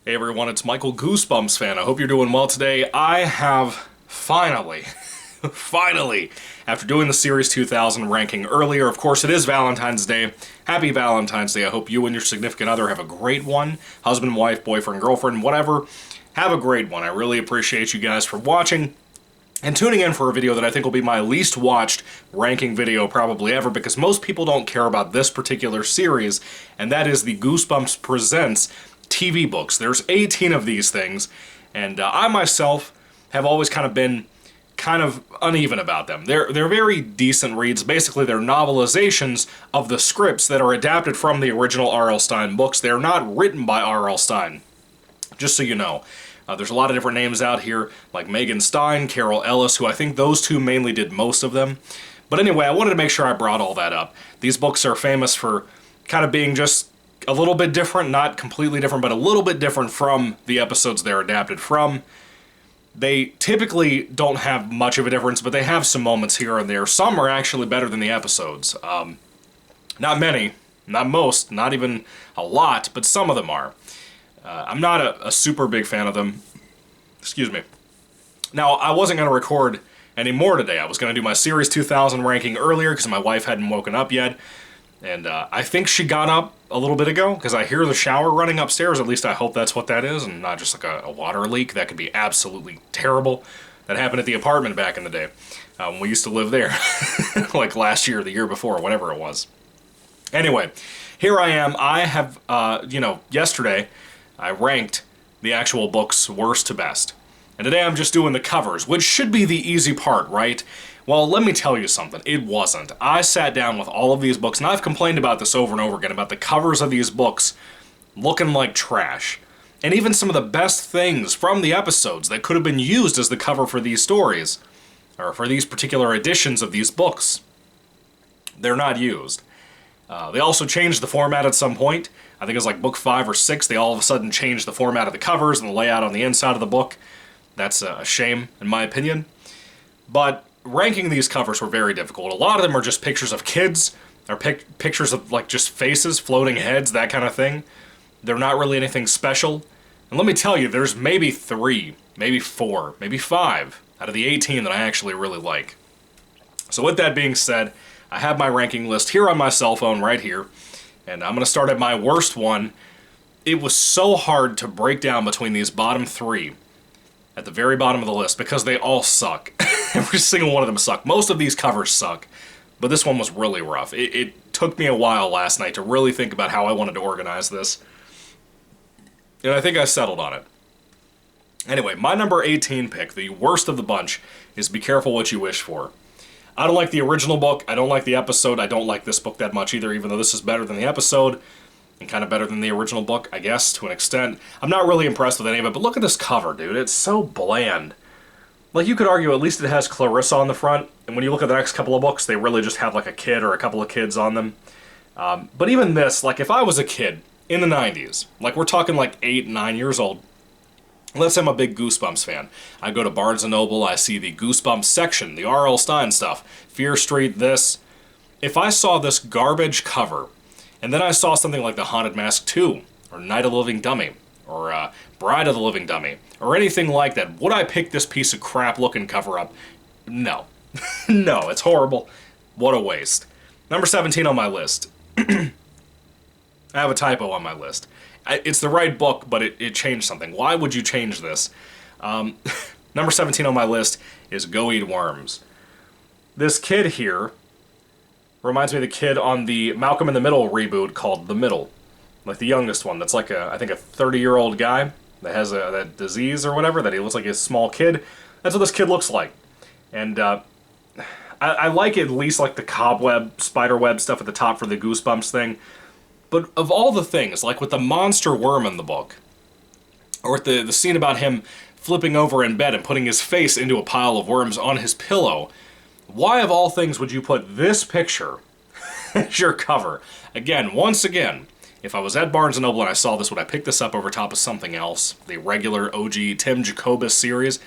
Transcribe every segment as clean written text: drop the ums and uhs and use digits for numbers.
Hey everyone, it's Michael GoosebumpsFan. I hope you're doing well today. I have finally, after doing the Series 2000 ranking earlier, of course it is Valentine's Day. Happy Valentine's Day. I hope you and your significant other have a great one. Husband, wife, boyfriend, girlfriend, whatever. Have a great one. I really appreciate you guys for watching and tuning in for a video that I think will be my least watched ranking video probably ever, because most people don't care about this particular series, and that is the Goosebumps Presents TV books. There's 18 of these things, and I myself have always kind of been uneven about them. They're very decent reads. Basically, they're novelizations of the scripts that are adapted from the original R.L. Stine books. They're not written by R.L. Stine, just so you know. There's a lot of different names out here, like Megan Stein, Carol Ellis, who I think those two mainly did most of them. But anyway, I wanted to make sure I brought all that up. These books are famous for kind of being just a little bit different, not completely different, but a little bit different from the episodes they're adapted from. They typically don't have much of a difference, but they have some moments here and there. Some are actually better than the episodes. Not many, not most, not even a lot, but some of them are. I'm not a super big fan of them. Excuse me. Now, I wasn't going to record any more today. I was going to do my Series 2000 ranking earlier because my wife hadn't woken up yet. And I think she got up a little bit ago because I hear the shower running upstairs. At least I hope that's what that is and not just like a water leak. That could be absolutely terrible. That happened at the apartment back in the day. We used to live there. Like last year, the year before, whatever it was. Anyway, here I am. I have, yesterday I ranked the actual books worst to best. And today I'm just doing the covers, which should be the easy part, right? Well, let me tell you something. It wasn't. I sat down with all of these books, and I've complained about this over and over again, about the covers of these books looking like trash. And even some of the best things from the episodes that could have been used as the cover for these stories, or for these particular editions of these books, they're not used. They also changed the format at some point. I think it was like book 5 or 6, they all of a sudden changed the format of the covers and the layout on the inside of the book. That's a shame, in my opinion. But ranking these covers were very difficult. A lot of them are just pictures of kids, or pictures of like just faces, floating heads, that kind of thing. They're not really anything special. And let me tell you, there's maybe 3, maybe 4, maybe 5 out of the 18 that I actually really like. So with that being said, I have my ranking list here on my cell phone right here, and I'm going to start at my worst one. It was so hard to break down between these bottom 3 at the very bottom of the list because they all suck. Every single one of them suck. Most of these covers suck, but this one was really rough. It took me a while last night to really think about how I wanted to organize this, and I think I settled on it. Anyway, my number 18 pick, the worst of the bunch, is Be Careful What You Wish For. I don't like the original book, I don't like the episode, I don't like this book that much either, even though this is better than the episode, and kind of better than the original book, I guess, to an extent. I'm not really impressed with any of it, but look at this cover, dude. It's so bland. Like, you could argue at least it has Clarissa on the front, and when you look at the next couple of books, they really just have like a kid or a couple of kids on them. But even this, like, if I was a kid in the 90s, like we're talking like 8, 9 years old, let's say I'm a big Goosebumps fan. I go to Barnes & Noble, I see the Goosebumps section, the R.L. Stine stuff, Fear Street, this. If I saw this garbage cover, and then I saw something like The Haunted Mask 2, or Night of the Living Dummy, or Bride of the Living Dummy, or anything like that, would I pick this piece of crap looking cover up? No. No, it's horrible. What a waste. Number 17 on my list. I have a typo on my list. It's the right book, but it changed something. Why would you change this? Number 17 on my list is Go Eat Worms. This kid here reminds me of the kid on the Malcolm in the Middle reboot called The Middle. Like the youngest one. That's like I think a 30-year-old guy that has that disease or whatever, that he looks like a small kid. That's what this kid looks like. And I like at least like the cobweb, spiderweb stuff at the top for the Goosebumps thing. But of all the things, like with the monster worm in the book, or with the scene about him flipping over in bed and putting his face into a pile of worms on his pillow, why of all things would you put this picture as your cover? Again, once again, if I was at Barnes & Noble and I saw this, would I pick this up over top of something else? The regular OG Tim Jacobus series?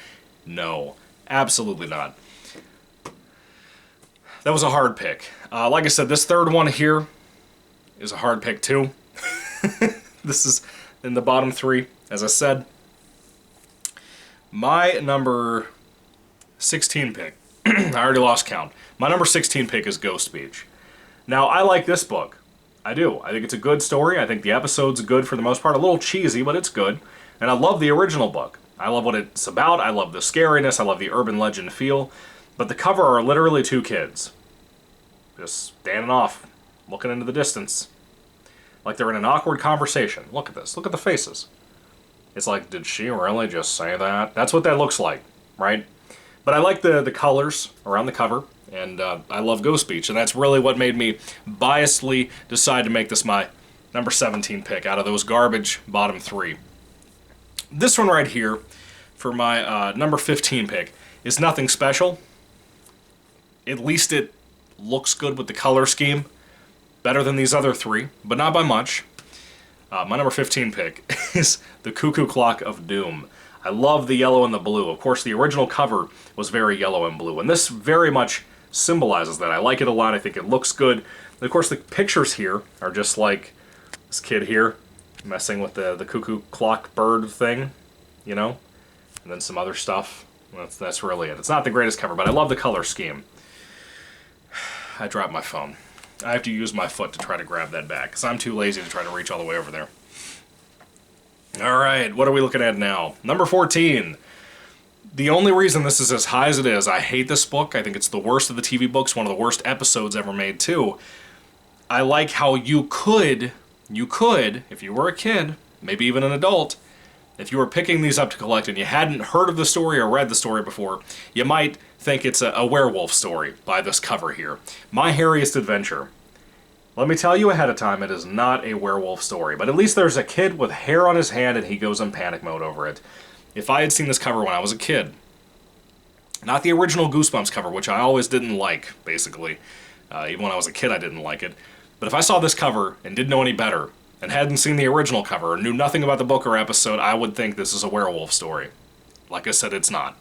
No, absolutely not. That was a hard pick. Like I said, this third one here is a hard pick too. This in the bottom 3, as I said. My number 16 pick, I already lost count. My number 16 pick is Ghost Beach. Now, I like this book. I do. I think it's a good story. I think the episode's good for the most part. A little cheesy, but it's good. And I love the original book. I love what it's about. I love the scariness. I love the urban legend feel. But the cover are literally 2 kids. Just standing off, looking into the distance. Like they're in an awkward conversation. Look at this. Look at the faces. It's like, did she really just say that? That's what that looks like, right? But I like the colors around the cover. And I love Ghost Beach, and that's really what made me biasedly decide to make this my number 17 pick out of those garbage bottom 3. This one right here, for my number 15 pick, is nothing special. At least it looks good with the color scheme. Better than these other 3, but not by much. My number 15 pick is The Cuckoo Clock of Doom. I love the yellow and the blue. Of course, the original cover was very yellow and blue, and this very much symbolizes that. I like it a lot. I think it looks good. And of course, the pictures here are just like this kid here messing with the cuckoo clock bird thing, you know? And then some other stuff. That's really it. It's not the greatest cover, but I love the color scheme. I dropped my phone. I have to use my foot to try to grab that back, because I'm too lazy to try to reach all the way over there. Alright, what are we looking at now? Number 14. The only reason this is as high as it is, I hate this book. I think it's the worst of the TV books, one of the worst episodes ever made, too. I like how you could, if you were a kid, maybe even an adult, if you were picking these up to collect and you hadn't heard of the story or read the story before, you might think it's a werewolf story by this cover here. My Hairiest Adventure. Let me tell you ahead of time, it is not a werewolf story, but at least there's a kid with hair on his hand and he goes in panic mode over it. If I had seen this cover when I was a kid, not the original Goosebumps cover, which I always didn't like, basically. Even when I was a kid, I didn't like it. But if I saw this cover and didn't know any better, and hadn't seen the original cover, or knew nothing about the book or episode, I would think this is a werewolf story. Like I said, it's not.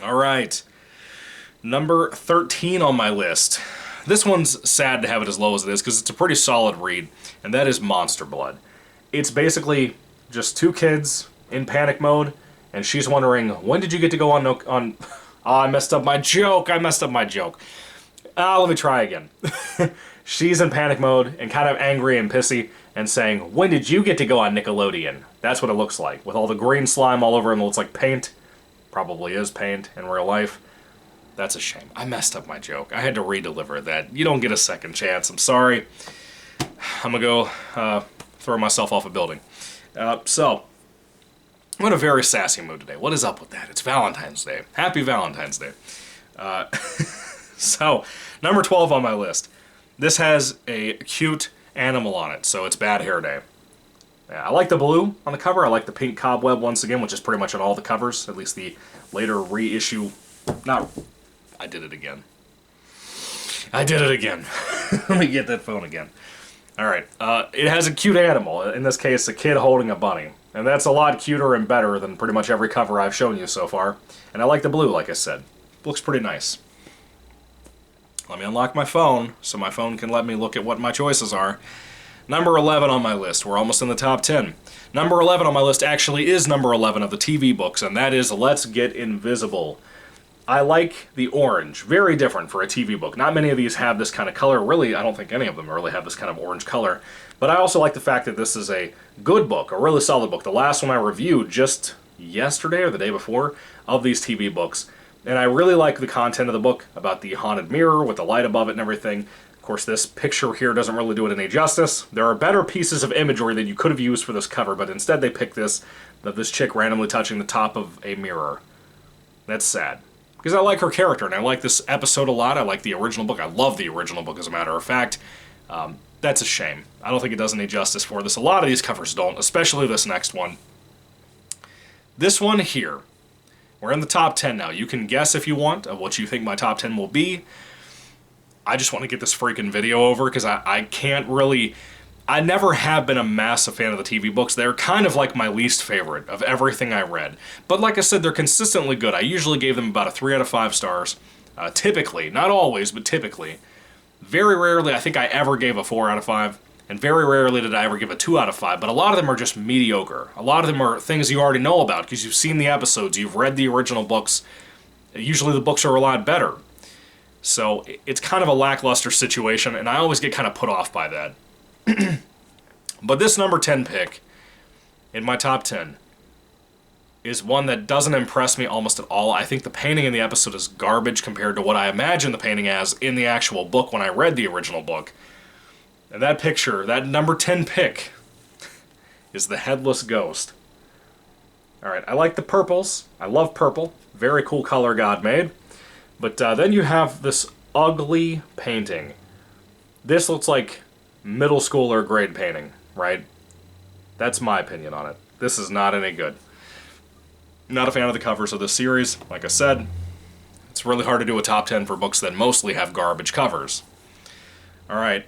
Alright. Number 13 on my list. This one's sad to have it as low as it is, because it's a pretty solid read, and that is Monster Blood. It's basically just 2 kids in panic mode, and she's wondering, when did you get to go on... Oh, I messed up my joke! Let me try again. She's in panic mode, and kind of angry and pissy, and saying, when did you get to go on Nickelodeon? That's what it looks like, with all the green slime all over him. It looks like paint. Probably is paint in real life. That's a shame. I messed up my joke. I had to re-deliver that. You don't get a second chance. I'm sorry. I'm gonna go throw myself off a building. So, I'm in a very sassy mood today. What is up with that? It's Valentine's Day. Happy Valentine's Day. So, number 12 on my list. This has a cute animal on it, so it's Bad Hair Day. Yeah, I like the blue on the cover. I like the pink cobweb once again, which is pretty much on all the covers, at least the later reissue. I did it again. Let me get that phone again. Alright, it has a cute animal, in this case a kid holding a bunny. And that's a lot cuter and better than pretty much every cover I've shown you so far. And I like the blue, like I said. Looks pretty nice. Let me unlock my phone, so my phone can let me look at what my choices are. Number 11 on my list. We're almost in the top 10. Number 11 on my list actually is number 11 of the TV books, and that is Let's Get Invisible. I like the orange. Very different for a TV book. Not many of these have this kind of color. Really, I don't think any of them really have this kind of orange color. But I also like the fact that this is a good book, a really solid book. The last one I reviewed just yesterday or the day before of these TV books. And I really like the content of the book about the haunted mirror with the light above it and everything. Of course, this picture here doesn't really do it any justice. There are better pieces of imagery that you could have used for this cover, but instead they picked this, of this chick randomly touching the top of a mirror. That's sad. Because I like her character, and I like this episode a lot. I like the original book. I love the original book, as a matter of fact. That's a shame. I don't think it does any justice for this. A lot of these covers don't, especially this next one. This one here. We're in the top 10 now. You can guess if you want of what you think my top 10 will be. I just want to get this freaking video over because I can't really... I never have been a massive fan of the TV books. They're kind of like my least favorite of everything I read. But like I said, they're consistently good. I usually gave them about a 3 out of 5 stars. Typically. Not always, but typically. Very rarely, I think I ever gave a 4 out of 5. and very rarely did I ever give a 2 out of 5, but a lot of them are just mediocre. A lot of them are things you already know about, because you've seen the episodes, you've read the original books. Usually the books are a lot better. So it's kind of a lackluster situation, and I always get kind of put off by that. But this number 10 pick in my top 10 is one that doesn't impress me almost at all. I think the painting in the episode is garbage compared to what I imagine the painting as in the actual book when I read the original book. And that picture, that number 10 pick, is the Headless Ghost. Alright, I like the purples. I love purple. Very cool color God made. But then you have this ugly painting. This looks like middle schooler grade painting, right? That's my opinion on it. This is not any good. Not a fan of the covers of this series. Like I said, it's really hard to do a top 10 for books that mostly have garbage covers. Alright,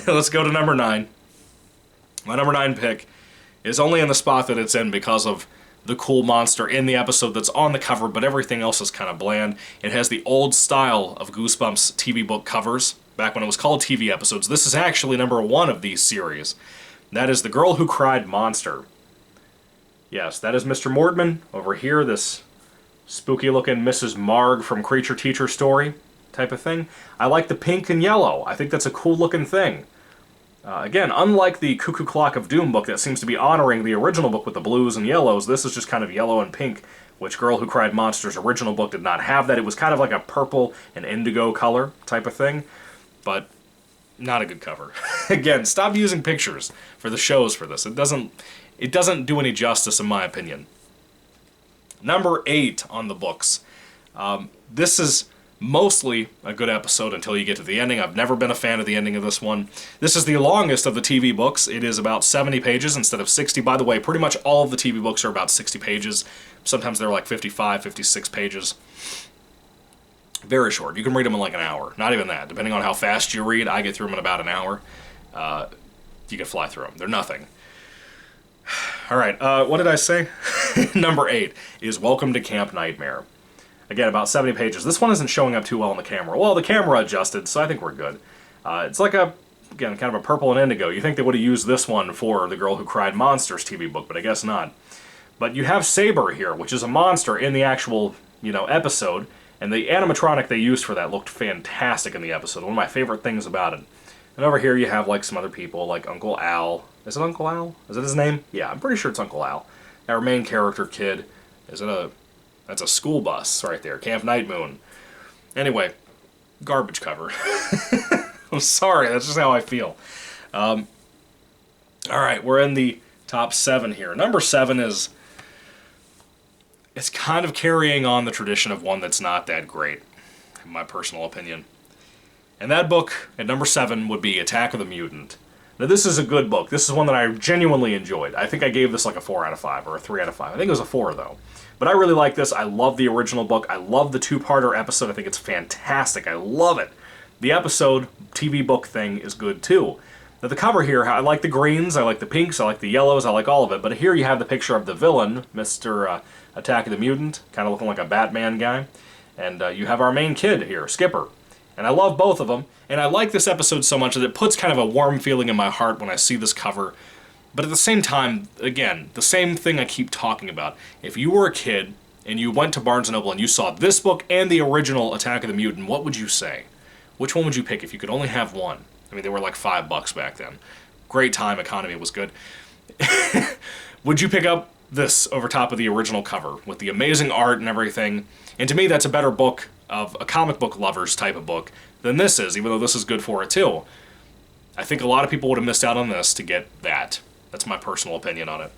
let's go to number 9. My number 9 pick is only in the spot that it's in because of the cool monster in the episode that's on the cover, but everything else is kind of bland. It has the old style of Goosebumps TV book covers, back when it was called TV episodes. This is actually number 1 of these series. That is The Girl Who Cried Monster. Yes, that is Mr. Mordman. Over here, this spooky-looking Mrs. Marg from Creature Teacher Story type of thing. I like the pink and yellow. I think that's a cool-looking thing. Again, unlike the Cuckoo Clock of Doom book that seems to be honoring the original book with the blues and yellows, this is just kind of yellow and pink, which Girl Who Cried Monster's original book did not have that. It was kind of like a purple and indigo color type of thing, but not a good cover. Again, stop using pictures for the shows for this. It doesn't do any justice, in my opinion. Number 8 on the books. This is mostly a good episode until you get to the ending. I've never been a fan of the ending of this one. This is the longest of the TV books. It is about 70 pages instead of 60. By the way, pretty much all of the TV books are about 60 pages. Sometimes they're like 55, 56 pages. Very short. You can read them in like an hour. Not even that. Depending on how fast you read, I get through them in about an hour. You can fly through them. They're nothing. Alright, what did I say? Number 8 is Welcome to Camp Nightmare. Again, about 70 pages. This one isn't showing up too well on the camera. Well, the camera adjusted, so I think we're good. It's like again, kind of a purple and indigo. You think they would have used this one for The Girl Who Cried Monsters TV book, but I guess not. But you have Saber here, which is a monster in the actual, episode, and the animatronic they used for that looked fantastic in the episode. One of my favorite things about it. And over here you have, like, some other people, like Uncle Al. Is it Uncle Al? Is that his name? Yeah, I'm pretty sure it's Uncle Al. Our main character kid. That's a school bus right there. Camp Night Moon. Anyway, garbage cover. I'm sorry, that's just how I feel. Alright, we're in the top 7 here. Number 7 it's kind of carrying on the tradition of one that's not that great, in my personal opinion. And that book, at number 7, would be Attack of the Mutant. Now, this is a good book. This is one that I genuinely enjoyed. I think I gave this like a 4 out of 5, or a 3 out of 5. I think it was a 4, though. But I really like this. I love the original book. I love the 2-parter episode. I think it's fantastic. I love it. The episode, TV book thing is good, too. Now, the cover here, I like the greens, I like the pinks, I like the yellows, I like all of it. But here you have the picture of the villain, Mr. Attack of the Mutant, kind of looking like a Batman guy. And you have our main kid here, Skipper. And I love both of them. And I like this episode so much that it puts kind of a warm feeling in my heart when I see this cover. But at the same time, again, the same thing I keep talking about. If you were a kid and you went to Barnes & Noble and you saw this book and the original Attack of the Mutant, what would you say? Which one would you pick if you could only have one? I mean, they were like $5 back then. Great time, economy was good. Would you pick up this over top of the original cover with the amazing art and everything? And to me, that's a better book of a comic book lovers type of book than this is, even though this is good for it too. I think a lot of people would have missed out on this to get that. That's my personal opinion on it.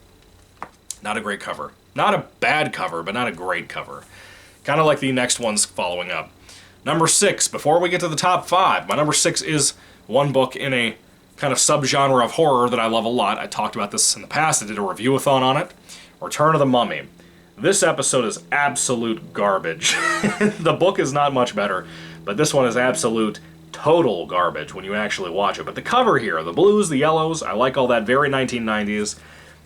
Not a great cover. Not a bad cover, but not a great cover. Kind of like the next ones following up. Number 6, before we get to the top 5, my number 6 is one book in a kind of subgenre of horror that I love a lot. I talked about this in the past. I did a review-a-thon on it. Return of the Mummy. This episode is absolute garbage. The book is not much better, but this one is absolute total garbage when you actually watch it. But the cover here, the blues, the yellows, I like all that, very 1990s.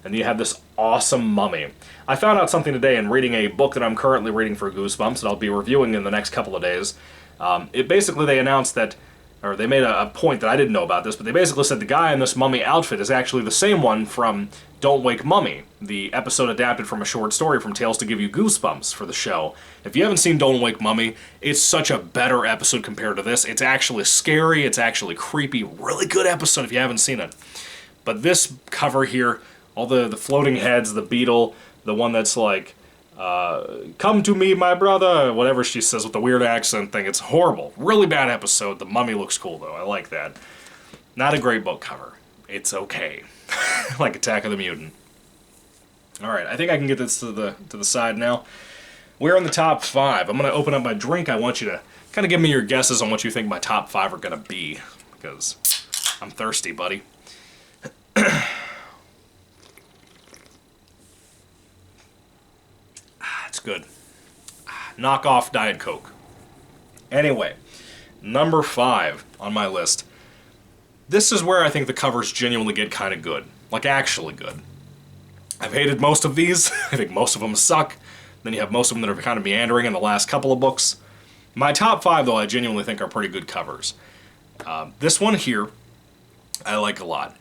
And you have this awesome mummy. I found out something today in reading a book that I'm currently reading for Goosebumps that I'll be reviewing in the next couple of days. Basically, they announced that or they made a point that I didn't know about this, but they basically said the guy in this mummy outfit is actually the same one from Don't Wake Mummy, the episode adapted from a short story from Tales to Give You Goosebumps for the show. If you haven't seen Don't Wake Mummy, it's such a better episode compared to this. It's actually scary, it's actually creepy, really good episode if you haven't seen it. But this cover here, all the floating heads, the beetle, the one that's like, come to me, my brother, whatever she says with the weird accent thing. It's horrible. Really bad episode. The mummy looks cool, though. I like that. Not a great book cover. It's okay. Like Attack of the Mutant. Alright, I think I can get this to the side now. We're in the top 5. I'm going to open up my drink. I want you to kind of give me your guesses on what you think my top 5 are going to be. Because I'm thirsty, buddy. It's good. Knock off Diet Coke. Anyway, number 5 on my list. This is where I think the covers genuinely get kind of good. Like, actually good. I've hated most of these. I think most of them suck. Then you have most of them that are kind of meandering in the last couple of books. My top 5, though, I genuinely think are pretty good covers. This one here, I like a lot.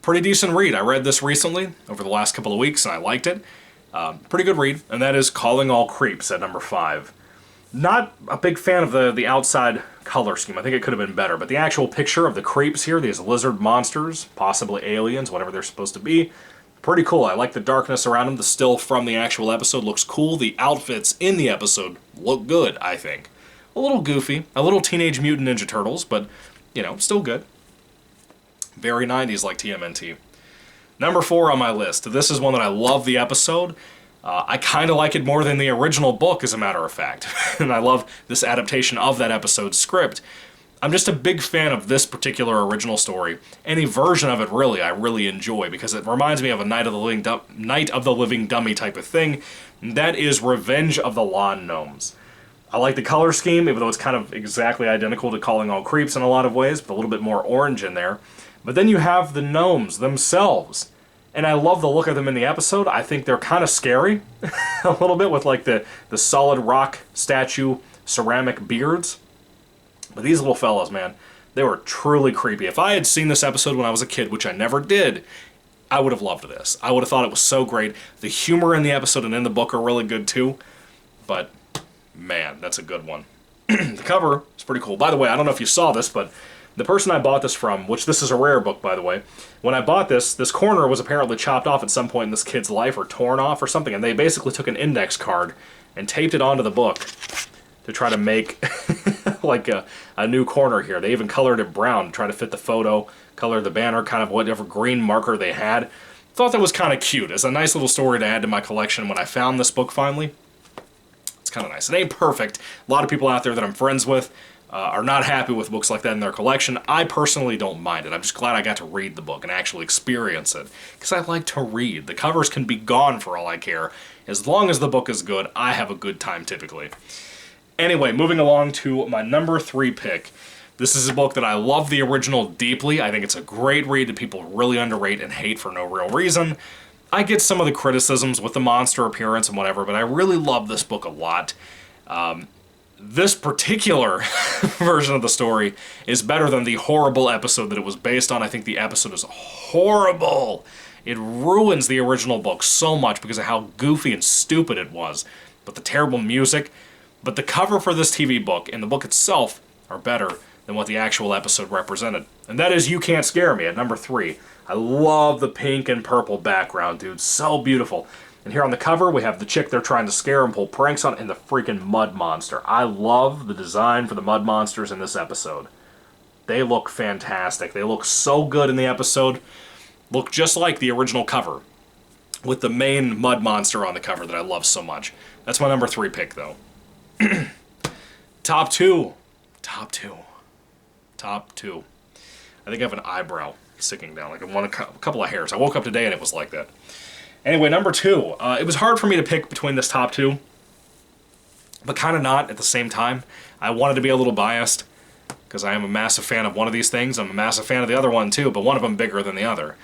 Pretty decent read. I read this recently, over the last couple of weeks, and I liked it. Pretty good read, and that is Calling All Creeps at number 5. Not a big fan of the outside color scheme. I think it could have been better, but the actual picture of the creeps here, these lizard monsters, possibly aliens, whatever they're supposed to be, pretty cool. I like the darkness around them. The still from the actual episode looks cool. The outfits in the episode look good, I think. A little goofy, a little Teenage Mutant Ninja Turtles, but, you know, still good. Very 90s like TMNT. Number 4 on my list. This is one that I love the episode. I kind of like it more than the original book, as a matter of fact. And I love this adaptation of that episode's script. I'm just a big fan of this particular original story. Any version of it, really, I really enjoy, because it reminds me of a Night of the Living Dummy type of thing. And that is Revenge of the Lawn Gnomes. I like the color scheme, even though it's kind of exactly identical to Calling All Creeps in a lot of ways, but a little bit more orange in there. But then you have the gnomes themselves, and I love the look of them in the episode. I think they're kind of scary, a little bit, with like the solid rock statue ceramic beards. But these little fellas, man, they were truly creepy. If I had seen this episode when I was a kid, which I never did, I would have loved this. I would have thought it was so great. The humor in the episode and in the book are really good too, but man, that's a good one. The cover is pretty cool. By the way, I don't know if you saw this, but the person I bought this from, which this is a rare book, by the way, when I bought this corner was apparently chopped off at some point in this kid's life, or torn off or something, and they basically took an index card and taped it onto the book to try to make like a new corner here. They even colored it brown to try to fit the photo, colored the banner, kind of whatever green marker they had. Thought that was kind of cute. It's a nice little story to add to my collection when I found this book finally. It's kind of nice. It ain't perfect. A lot of people out there that I'm friends with are not happy with books like that in their collection. I personally don't mind it. I'm just glad I got to read the book and actually experience it, because I like to read. The covers can be gone for all I care. As long as the book is good, I have a good time typically. Anyway, moving along to my number 3 pick. This is a book that I love the original deeply. I think it's a great read that people really underrate and hate for no real reason. I get some of the criticisms with the monster appearance and whatever, but I really love this book a lot. This particular version of the story is better than the horrible episode that it was based on. I think the episode is horrible. It ruins the original book so much because of how goofy and stupid it was. But the terrible music. But the cover for this TV book and the book itself are better than what the actual episode represented. And that is You Can't Scare Me at number 3. I love the pink and purple background, dude. So beautiful. And here on the cover, we have the chick they're trying to scare and pull pranks on, and the freaking mud monster. I love the design for the mud monsters in this episode. They look fantastic. They look so good in the episode. Look just like the original cover, with the main mud monster on the cover that I love so much. That's my number 3 pick, though. Top 2. Top 2. Top 2. I think I have an eyebrow sticking down, like a couple of hairs. I woke up today and it was like that. Anyway, number 2. It was hard for me to pick between this top 2, but kind of not at the same time. I wanted to be a little biased, because I am a massive fan of one of these things. I'm a massive fan of the other one too, but one of them bigger than the other.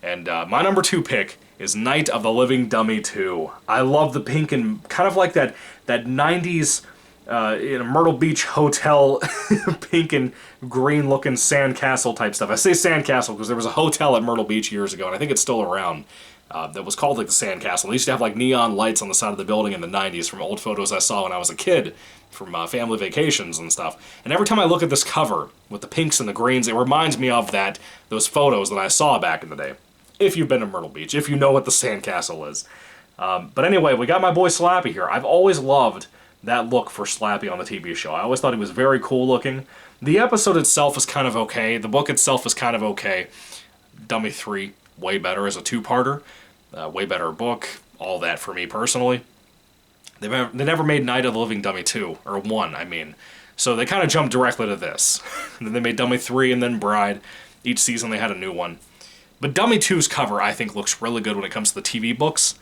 And my number 2 pick is Night of the Living Dummy 2. I love the pink and kind of like that 90s in a Myrtle Beach hotel, pink and green looking sandcastle type stuff. I say sandcastle because there was a hotel at Myrtle Beach years ago, and I think it's still around, that was called like the Sandcastle. They used to have like neon lights on the side of the building in the 90s from old photos I saw when I was a kid from family vacations and stuff. And every time I look at this cover with the pinks and the greens, it reminds me of those photos that I saw back in the day. If you've been to Myrtle Beach, if you know what the Sandcastle is. But anyway, we got my boy Slappy here. I've always loved that look for Slappy on the TV show. I always thought he was very cool looking. The episode itself is kind of okay. The book itself is kind of okay. Dummy 3, way better as a two-parter. Way better book. All that for me personally. They never made Night of the Living Dummy 2, or 1, I mean. So they kind of jumped directly to this. And then they made Dummy 3 and then Bride. Each season they had a new one. But Dummy 2's cover, I think, looks really good when it comes to the TV books.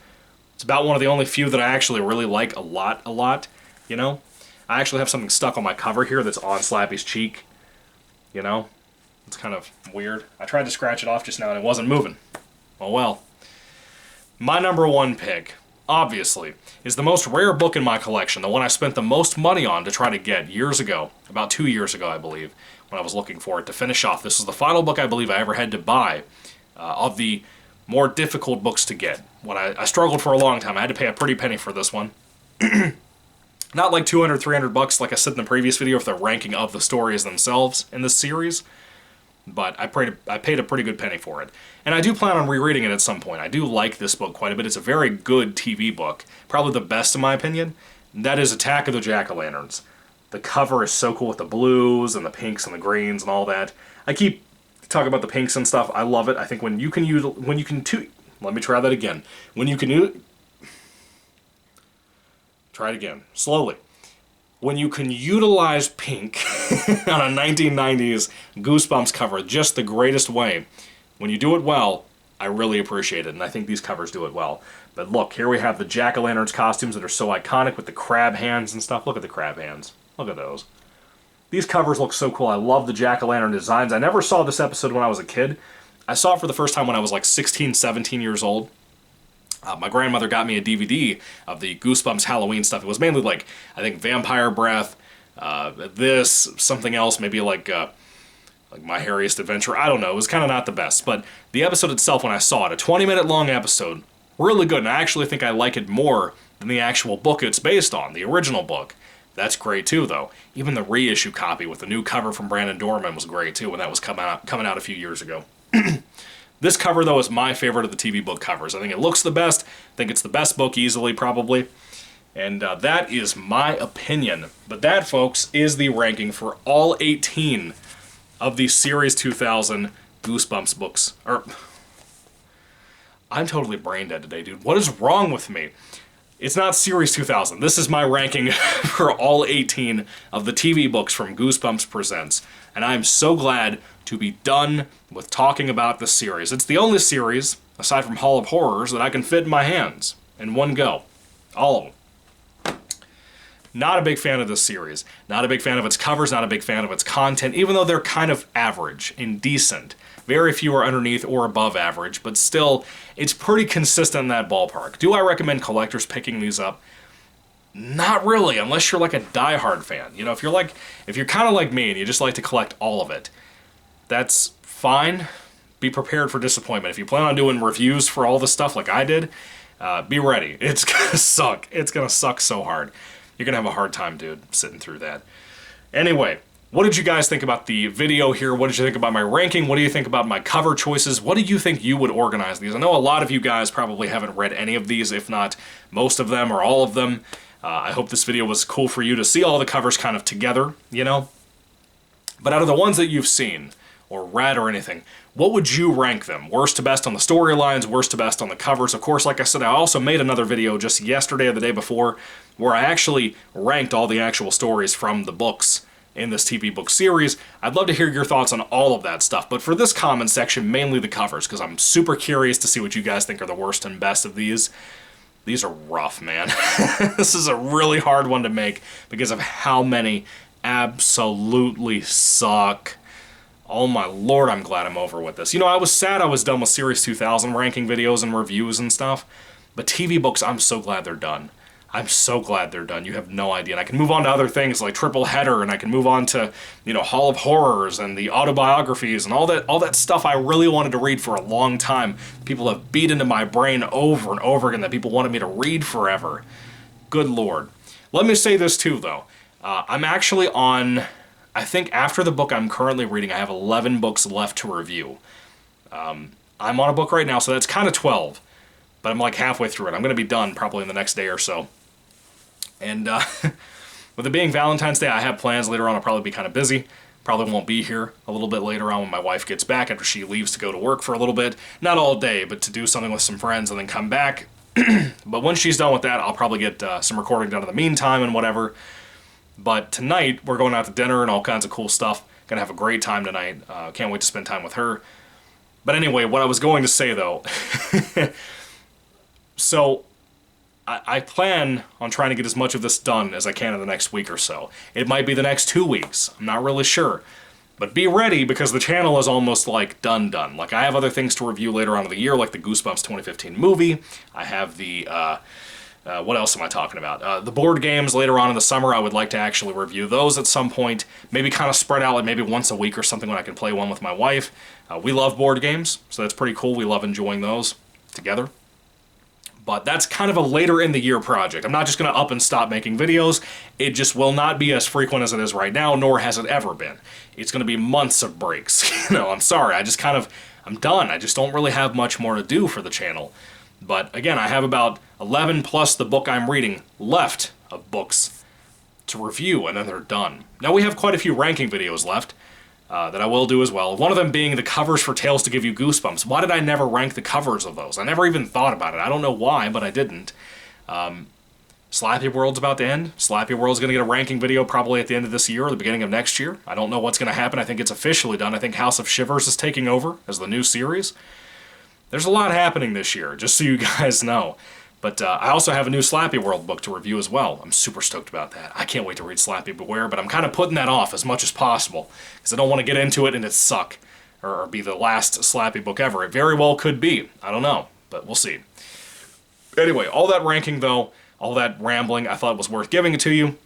It's about one of the only few that I actually really like a lot, you know? I actually have something stuck on my cover here that's on Slappy's cheek, you know? It's kind of weird. I tried to scratch it off just now and it wasn't moving. Oh well. My number one pick, obviously, is the most rare book in my collection, the one I spent the most money on to try to get years ago, about 2 years ago, I believe, when I was looking for it to finish off. This is the final book I believe I ever had to buy of the more difficult books to get. When I struggled for a long time. I had to pay a pretty penny for this one. Not like 200, 300 bucks like I said in the previous video for the ranking of the stories themselves in this series. But I paid a pretty good penny for it. And I do plan on rereading it at some point. I do like this book quite a bit. It's a very good TV book. Probably the best in my opinion. That is Attack of the Jack-O-Lanterns. The cover is so cool with the blues and the pinks and the greens and all that. I keep talking about the pinks and stuff. I love it. I think let me try that again. Try it again. Slowly. When you can utilize pink on a 1990s Goosebumps cover just the greatest way, when you do it well, I really appreciate it, and I think these covers do it well. But look, here we have the Jack-O-Lanterns costumes that are so iconic with the crab hands and stuff. Look at the crab hands. Look at those. These covers look so cool. I love the Jack-O-Lantern designs. I never saw this episode when I was a kid. I saw it for the first time when I was like 16, 17 years old. My grandmother got me a DVD of the Goosebumps Halloween stuff. It was mainly like, I think, Vampire Breath, something else, maybe like My Hairiest Adventure. I don't know. It was kind of not the best. But the episode itself, when I saw it, a 20-minute long episode, really good. And I actually think I like it more than the actual book it's based on, the original book. That's great too, though. Even the reissue copy with the new cover from Brandon Dorman was great too when that was coming out a few years ago. This cover, though, is my favorite of the TV book covers. I think it looks the best. I think it's the best book easily, probably. And that is my opinion. But that, folks, is the ranking for all 18 of the Series 2000 Goosebumps books. I'm totally brain dead today, dude. What is wrong with me? It's not Series 2000. This is my ranking for all 18 of the TV books from Goosebumps Presents. And I'm so glad to be done with talking about this series. It's the only series, aside from Hall of Horrors, that I can fit in my hands in one go. All of them. Not a big fan of this series. Not a big fan of its covers, not a big fan of its content, even though they're kind of average and decent. Very few are underneath or above average, but still, it's pretty consistent in that ballpark. Do I recommend collectors picking these up? Not really, unless you're like a diehard fan. You know, if you're kind of like me and you just like to collect all of it, that's fine. Be prepared for disappointment. If you plan on doing reviews for all the stuff like I did, be ready. It's gonna suck. It's gonna suck so hard. You're gonna have a hard time, dude, sitting through that. Anyway, what did you guys think about the video here? What did you think about my ranking? What do you think about my cover choices? What do you think you would organize these? I know a lot of you guys probably haven't read any of these, if not most of them or all of them. I hope this video was cool for you to see all the covers kind of together, you know? But out of the ones that you've seen, or read or anything, what would you rank them? Worst to best on the storylines, worst to best on the covers. Of course, like I said, I also made another video just yesterday or the day before where I actually ranked all the actual stories from the books in this TV book series. I'd love to hear your thoughts on all of that stuff, but for this comment section, mainly the covers, because I'm super curious to see what you guys think are the worst and best of these. These are rough, man. This is a really hard one to make because of how many absolutely suck. Oh my lord, I'm glad I'm over with this. You know, I was sad I was done with Series 2000 ranking videos and reviews and stuff, but TV books, I'm so glad they're done. I'm so glad they're done. You have no idea. And I can move on to other things like Triple Header, and I can move on to, Hall of Horrors and the autobiographies and all that stuff I really wanted to read for a long time. People have beat into my brain over and over again that people wanted me to read forever. Good Lord. Let me say this too, though. I'm actually on, I think after the book I'm currently reading, I have 11 books left to review. I'm on a book right now, so that's kind of 12. But I'm like halfway through it. I'm going to be done probably in the next day or so. And with it being Valentine's Day, I have plans later on. I'll probably be kind of busy. Probably won't be here a little bit later on when my wife gets back after she leaves to go to work for a little bit. Not all day, but to do something with some friends and then come back. But when she's done with that, I'll probably get some recording done in the meantime and whatever. But tonight, we're going out to dinner and all kinds of cool stuff. Gonna have a great time tonight. Can't wait to spend time with her. But anyway, what I was going to say, though... So... I plan on trying to get as much of this done as I can in the next week or so. It might be the next 2 weeks. I'm not really sure. But be ready, because the channel is almost like done. Like, I have other things to review later on in the year, like the Goosebumps 2015 movie. I have the, what else am I talking about? The board games later on in the summer. I would like to actually review those at some point. Maybe kind of spread out, like maybe once a week or something when I can play one with my wife. We love board games, so that's pretty cool. We love enjoying those together. But that's kind of a later in the year project. I'm not just going to up and stop making videos. It just will not be as frequent as it is right now, nor has it ever been. It's going to be months of breaks. I'm sorry. I'm done. I just don't really have much more to do for the channel. But again, I have about 11 plus the book I'm reading left of books to review, and then they're done. Now we have quite a few ranking videos left. That I will do as well. One of them being the covers for Tales to Give You Goosebumps. Why did I never rank the covers of those? I never even thought about it. I don't know why, but I didn't. Slappy World's about to end. Slappy World's going to get a ranking video probably at the end of this year or the beginning of next year. I don't know what's going to happen. I think it's officially done. I think House of Shivers is taking over as the new series. There's a lot happening this year, just so you guys know. But I also have a new Slappy World book to review as well. I'm super stoked about that. I can't wait to read Slappy Beware, but I'm kind of putting that off as much as possible, because I don't want to get into it and it suck, or be the last Slappy book ever. It very well could be. I don't know, but we'll see. Anyway, all that ranking, though, all that rambling, I thought it was worth giving it to you.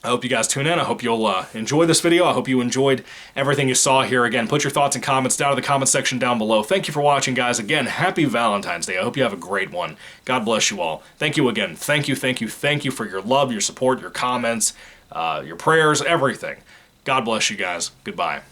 I hope you guys tune in. I hope you'll enjoy this video. I hope you enjoyed everything you saw here. Again, put your thoughts and comments down in the comment section down below. Thank you for watching, guys. Again, happy Valentine's Day. I hope you have a great one. God bless you all. Thank you again. Thank you for your love, your support, your comments, your prayers, everything. God bless you guys. Goodbye.